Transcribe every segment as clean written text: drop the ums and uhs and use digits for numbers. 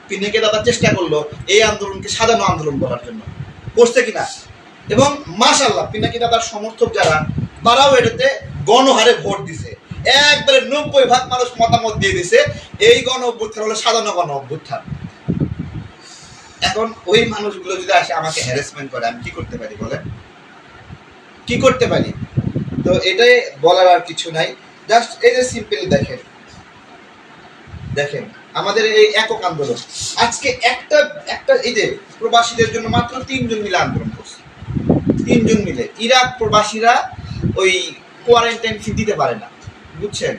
পিনাকি দাদা চেষ্টা করলো এই আন্দোলনকে সাজানো আন্দোলন বলার জন্য, করছে কিনা? এবং মাশাআল্লাহ পিনাকি দাদার সমর্থক যারা, তারাও এটাতে গণহারে ভোট দিছে, একবারে 90% মানুষ মতামত দিয়ে দিছে এই গণ অভ্যুত্থান হলো সাজানো গণ অভ্যুত্থান। এখন ওই মানুষগুলো যদি আসে আমাকে হ্যারাসমেন্ট করে, আমি কি করতে পারি বলেন? কি করতে পারি? তো এটাই বলার আর কিছু নাই। জাস্ট এই যে সিম্পলি দেখেন আমাদের এই একক আন্দোলন আজকে একটা এই যে প্রবাসীদের জন্য মাত্র 3 জন মিলে আন্দোলন করছে, 3 জন মিলে। ইরাক প্রবাসীরা ওই কোয়ারেন্টাইন ফি দিতে পারে না, বুঝছেন?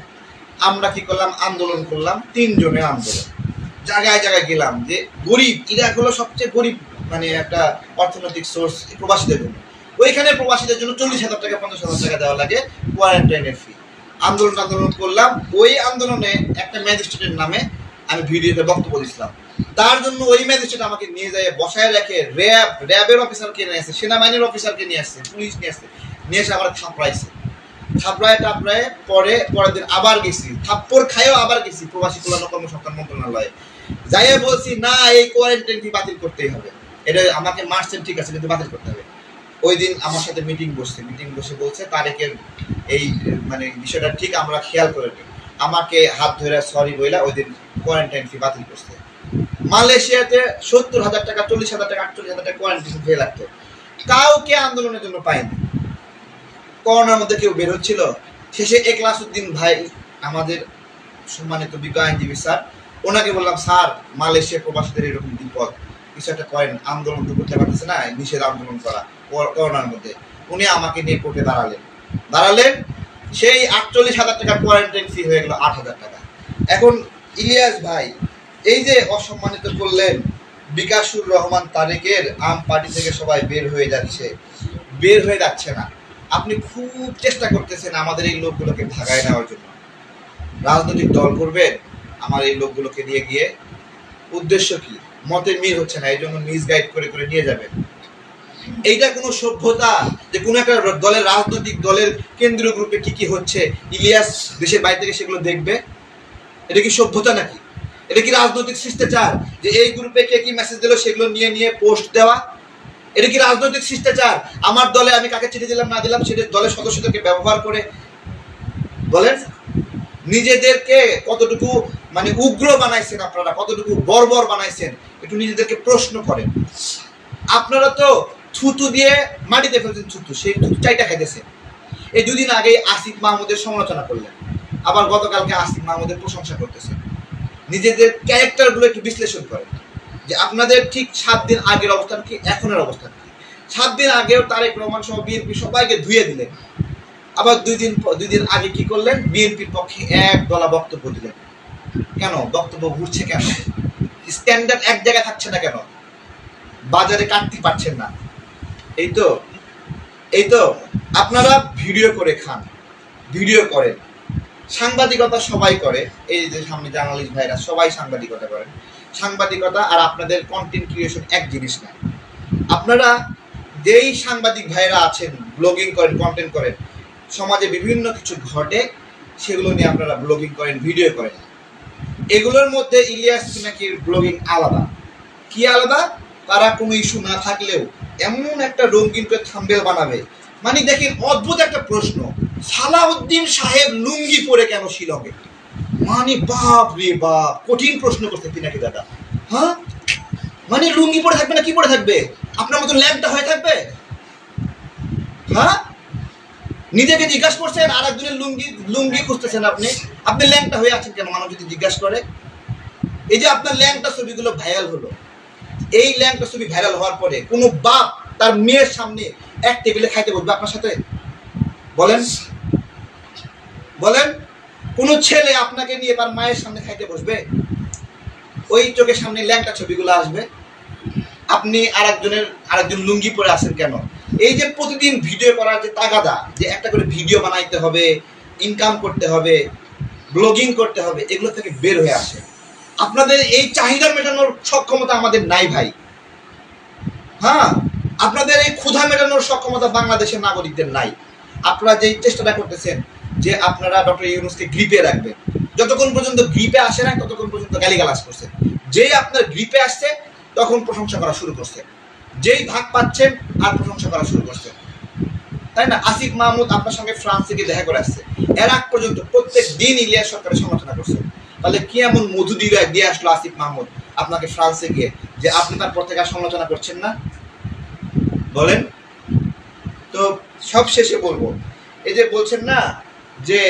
আমরা কি করলাম? আন্দোলন করলাম, 3 জনের আন্দোলন, জায়গায় জায়গায় গেলাম। যে গরিব, ইরাক হলো সবচেয়ে গরিব মানে একটা অর্থনৈতিক সোর্স প্রবাসীদের জন্য, ওইখানে প্রবাসীদের জন্য 40,000 টাকা 50,000 টাকা দেওয়া লাগে কোয়ারেন্টাইনের ফি। আন্দোলন করলাম। ওই আন্দোলনে একটা ম্যাজিস্ট্রেটের নামে আমি ভিডিওতে বক্তব্য দিয়েছিলাম, তার জন্য ওই ম্যাজিস্ট্রেট আমাকে নিয়ে যায় বসায় রেখে র্যাবের অফিসারকে নিয়ে আসছে, সেনাবাহিনীর অফিসারকে নিয়ে আসছে, পুলিশ নিয়ে আসছে, নিয়ে এসে আমার থাপড়াইছে। থাপড়ায় পরের দিন আবার গেছি, থাপ্পড় খাইও আবার গেছি প্রবাসী কল্যাণ কর্মসংস্থান মন্ত্রণালয়ে, যাইয়ে বলছি না এই কোয়ারেন্টাইন ফি বাতিল করতেই হবে, এটা আমাকে মারছেন ঠিক আছে কিন্তু বাতিল করতে হবে। ওই দিন আমার সাথে মিটিং বসে বলছে তারেকের এই মানে বিষয়টা ঠিক আমরা খেয়াল করে নিই, আমাকে হাত ধরে সরি বইলা ওই দিন কোয়ারেন্টাইন ফি বাতিল করছে। মালয়েশিয়াতে 70,000 টাকা 40,000 টাকা 48,000 টাকা কোয়ারেন্টাইন ফি লাগতো, কাউকে আন্দোলনের জন্য পায়নি। করোনার মধ্যে কেউ বের হচ্ছিল? শেষে একলাসউদ্দিন ভাই আমাদের সম্মানিত বিজ্ঞ আইনজীবী স্যার, ওনাকে বললাম স্যার মালয়েশিয়া প্রবাসীদের এরকম বিপদ, কিছু একটা করেন, আন্দোলন তো করতে পারতেছে না, নিষেধ আন্দোলন করা করোনার মধ্যে। উনি আমাকে নিয়ে কোর্টে দাঁড়ালেন, সেই 48,000 টাকা কোয়ারেন্টাইন ফি হয়ে গেল 8,000 টাকা। এখন ইলিয়াস ভাই এই যে অসম্মানিত করলেন, বিকাশুর রহমান তারেকের আম পার্টি থেকে সবাই বের হয়ে যাচ্ছে না, আপনি খুব চেষ্টা করতেছেন আমাদের এই লোকগুলোকে ভাগায় নেওয়ার জন্য। রাজনৈতিক দল করবেন আমার এই লোকগুলোকে নিয়ে গিয়ে, উদ্দেশ্য কি? মতের মিল হচ্ছে না, এই জন্য মিসগাইড করে নিয়ে যাবেন। এইটা কোনো সভ্যতা যে কোনো একটা দলের রাজনৈতিক দলের কেন্দ্রীয় গ্রুপে কি হচ্ছে ইলিয়াস দেশের বাইরে থেকে সেগুলো দেখবে? এটা কি সভ্যতা নাকি? এটা কি রাজনৈতিক শিষ্টাচার যে এই গ্রুপে কে কি মেসেজ দিল সেগুলো নিয়ে পোস্ট দেওয়া? এটা কি রাজনৈতিক শিষ্টাচার? আমার দলে আমি কাকে চিঠি দিলাম না দিলাম সেটা দলের সদস্যদেরকে ব্যবহার করে বলেন নিজেদেরকে কতটুকু মানে উগ্র বানাইছেন আপনারা, কতটুকু বর্বর বানাইছেন, একটু নিজেদেরকে প্রশ্ন করেন। আপনারা তো থুতু দিয়ে মাটিতে ফেলছেন, থুতু সেই থুতু চাইটা খাইতেছেন। এই 2 দিন আগে আসিফ মাহমুদের সমালোচনা করলেন, আবার গতকালকে আসিফ মাহমুদের প্রশংসা করতেছেন। নিজেদের ক্যারেক্টারগুলো একটু বিশ্লেষণ করেন যে আপনাদের ঠিক 7 দিন আগের অবস্থান কি, এখনের অবস্থান কি। 7 দিন আগেও তারেক রহমান সহ বিএনপি সবাইকে ধুয়ে দিলেন, আবার 2 দিন আগে কি করলেন? বিএনপির পক্ষে এক দলা বক্তব্য দিলেন। কেন বক্তব্য ঘুরছে? কেন স্ট্যান্ডার্ড এক জায়গায় থাকছে না? কেন বাজারে কাটতে পারছেন না? এই তো আপনারা ভিডিও করে খান, ভিডিও করেন, সাংবাদিকতা সবাই করে। এই যে সামনে জার্নালিস্ট ভাইরা সবাই সাংবাদিকতা করেন। সাংবাদিকতা আর আপনাদের কন্টেন্ট ক্রিয়েশন এক জিনিস না। আপনারা যেই সাংবাদিক ভাইরা আছেন, ব্লগিং করেন, কন্টেন্ট করেন, সমাজে বিভিন্ন কিছু ঘটে সেগুলো নিয়ে আপনারা ব্লগিং করেন, ভিডিও করেন। এগুলোর মধ্যে ইলিয়াস পিনাকির ব্লগিং আলাদা। কি আলাদা? তারা কোনো ইস্যু না থাকলেও এমন একটা রঙিন করে থাম্বনেল বানাবে, মানে দেখেন অদ্ভুত একটা প্রশ্ন, সালাউদ্দিন সাহেব লুঙ্গি পরে কেন শিলংয়ে? মানে বাপ রে বাপ, কঠিন প্রশ্ন করতে পিনাকি দাদা। হ্যাঁ মানে লুঙ্গি পরে থাকবে না কি পরে থাকবে? আপনার মতো ল্যাংটা হয়ে থাকবে? হ্যাঁ নিজেকে জিজ্ঞাসা করছেন, আর একজনের লুঙ্গি খুঁজতেছেন। আপনি ল্যাংটা হয়ে আছেন কেন মানুষ যদি জিজ্ঞাসা করে? এই যে আপনার ল্যাংটা ছবিগুলো ভাইরাল হলো, এই ল্যাংটা ছবি ভাইরাল হওয়ার পরে কোনো বাপ তার মেয়ের সামনে এক টেবিলে খাইতে বসবে আপনার সাথে? বলেন কোন ছেলে আপনাকে নিয়ে তার মায়ের সামনে খাইতে বসবে? ওই চোখের সামনে ল্যাংটা ছবিগুলো আসবে। আপনি আরেকজন লুঙ্গি পরে আছেন কেন? এই যে প্রতিদিন ভিডিও করার যে তাগাদা, যে একটা করে ভিডিও বানাইতে হবে, ইনকাম করতে হবে, ব্লগিং করতে হবে, এগুলো থেকে বের হয়ে আসে। আপনাদের এই চাহিদা মেটানোর সক্ষমতা আমাদের নাই ভাই। হ্যাঁ আপনাদের এই ক্ষুধা মেটানোর সক্ষমতা বাংলাদেশের নাগরিকদের নাই। আপনারা যে চেষ্টাটা করতেছেন যে আপনারা ডক্টর ইউনূসকে গ্রিপে রাখবেন, যতক্ষণ পর্যন্ত গ্রিপে আসে না ততক্ষণ পর্যন্ত গালিগালাজ করছে। যেই আপনার গ্রিপে আসছে তখন প্রশংসা করা শুরু করছে, যেই ভাগ পাচ্ছেন আর প্রশংসা করা শুরু করছে, তাই না? আসিফ মাহমুদ আপনার সঙ্গে ফ্রান্সে গিয়ে দেখা করে আসছে, এর আগ পর্যন্ত প্রত্যেক দিন ইলিয়াস সরকারের সমালোচনা করছে। তাহলে কি এমন মধু দিয়ে আসলো আসিফ মাহমুদ আপনাকে ফ্রান্সে গিয়ে যে আপনি তার পর থেকে আর সমালোচনা করছেন না? বলেন তো। সব শেষে বলবো, এই যে বলছেন না যে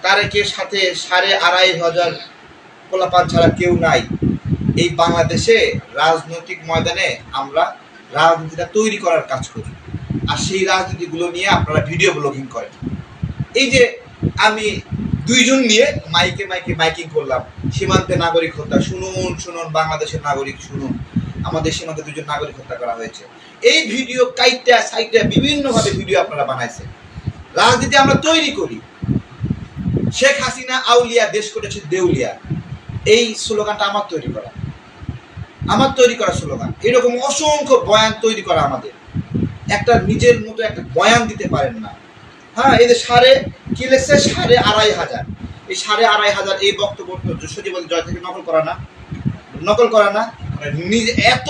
তারেকের সাথে 2,500 পোলাপান ছাড়া কেউ নাই। এই বাংলাদেশে রাজনৈতিক ময়দানে আমরা রাজনীতিটা তৈরি করার কাজ করি, আর সেই রাজনীতিগুলো নিয়ে আপনারা ভিডিও ব্লগিং করেন। এই যে আমি 2 জন নিয়ে মাইকিং করলাম, সীমান্তে নাগরিক হত্যা, শুনুন শুনুন বাংলাদেশের নাগরিক শুনুন, আমাদের সীমান্তে 2 জন নাগরিক হত্যা করা হয়েছে। এই ভিডিও কাইটা সাইটে বিভিন্নভাবে ভিডিও আপনারা বানাইছেন। রাজনীতি আমরা তৈরি করি। শেখ হাসিনা আউলিয়া, দেশ করেছে দেউলিয়া, এই স্লোগানটা আমার তৈরি করা স্লোগান। এরকম অসংখ্য বয়ান তৈরি করা আমাদের। একটা নিজের মতো একটা বয়ান দিতে পারেন না। হ্যাঁ, এই যে কি লেখছে 2,500, এই 2,500 এই বক্তব্য সজীব জয় থেকে নকল করা না নিজে এত